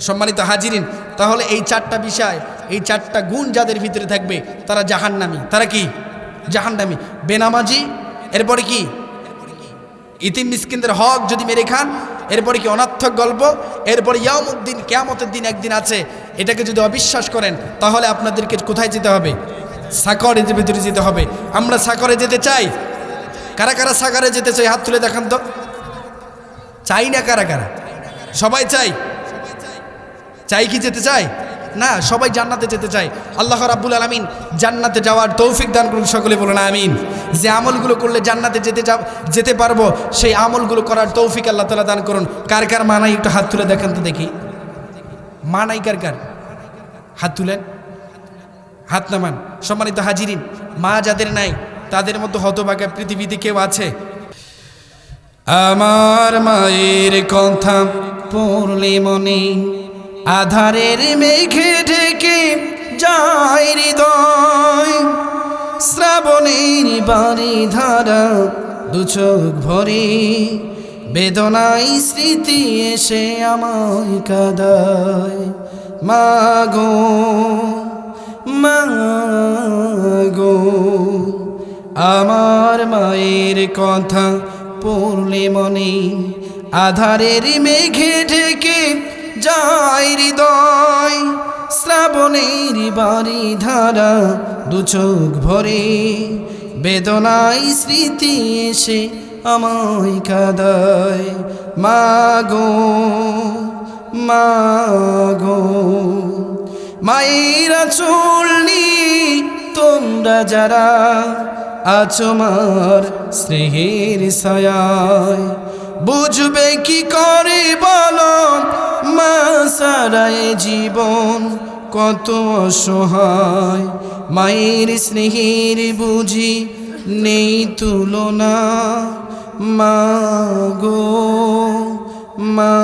সম্মানিত হাজিরিন, তাহলে এই 4টা বিষয়, এই 4টা গুণ যাদের ভিতরে থাকবে তারা জাহান্নামী। তারা কি? জাহান্নামী। বেনামাজি এরপরে কি ইতিম মিসকিনদের হক যদি মেরে খান, এরপরে কি অনর্থক গল্প, এরপরে ইয়াউমুদ্দিন কিয়ামতের দিন একদিন আছে, এটাকে যদি অবিশ্বাস করেন তাহলে আপনাদেরকে কোথায় যেতে হবে? সাকরের ভিতরে যেতে হবে। আমরা সাকরে যেতে চাই? কারা কারা সাকরে যেতে চাই হাত তুলে দেখান তো। চাই না কারা কারা? সবাই চাই? চাই কি যেতে চাই না? সবাই জান্নাতে যেতে চাই। আল্লাহ রাব্বুল আলামিন জান্নাতে যাওয়ার তৌফিক দান করুন, সকলে বলুন আমিন। যে আমলগুলো করলে জান্নাতে যেতে পারবো সেই আমলগুলো করার তৌফিক আল্লাহ তাআলা দান করুন। কার কার মানাই একটু হাত তুলে দেখেন তো দেখি। মানাই কার কার? হাত তুলেন, হাত নামান। সম্মানিত হাজিরিন, মা যাদের নাই তাদের মতো হতভাগা পৃথিবীতে কেউ আছে? আমার মায়ের কথা পড়লে মনে আধারের মেঘে ঢেকে যায় হৃদয়, শ্রাবণের বাড়ি ধারা দু চোখ ভরে, বেদনায় স্মৃতি এসে আমায় কাঁদায়। মাগো মাগো, আমার মায়ের কথা পড়লে মনে আধারের মেঘে ঢেকে যায় হৃদয়, শ্রাবণের বাড়ি ধারা দু চোখ ভরে, বেদনায় স্মৃতি এসে আমায় কাঁদায়। মাগো মাগো, মায়ের আঁচল নিয়ে তোমরা যারা আছো মার স্নেহের ছায়ায়, বুঝবে কি করে বলো মা সারায় জীবন কত অসহায়। মায়ের স্নেহের বুঝি নেই তুলনা, মাগো মা।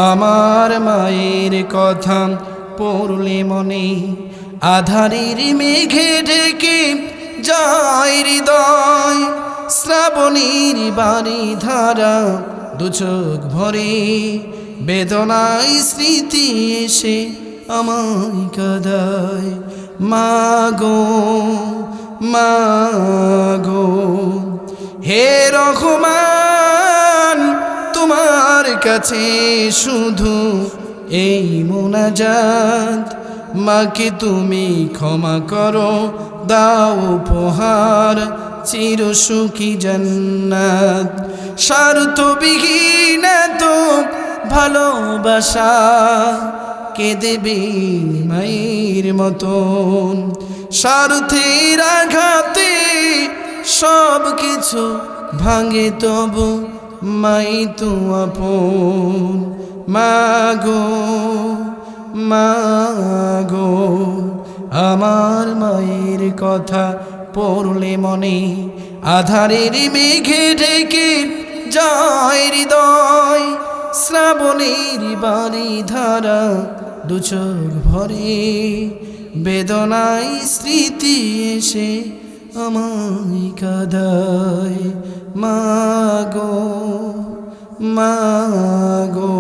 আমার মায়ের কথা পড়লে মনে আধারের মেঘে ঢেকে যায় হৃদয়, শ্রাবণের বাড়ি ধারা দু চোখ ভরে, বেদনায় স্মৃতি এসে আমায় কাঁদায়। মাগো মাগো, হে রহমান তোমার কাছে শুধু এই মোনাজাত, মাকে তুমি ক্ষমা করো, দাও উপহার চির সুখী জান্নাত। স্বার্থবিহীন তো ভালোবাসা কে দেবে মায়ের মতন, স্বার্থের আঘাতে সব কিছু ভাঙে তবু মাই তো আপন। মাগো মাগো, আমার মায়ের কথা পড়লে মনে আধারের মেঘে ঢেকে যায় হৃদয়, শ্রাবণের বাড়ি ধারা দু চোখ ভরে, বেদনায় স্মৃতি এসে আমায় কাঁদায়। মাগো মাগো।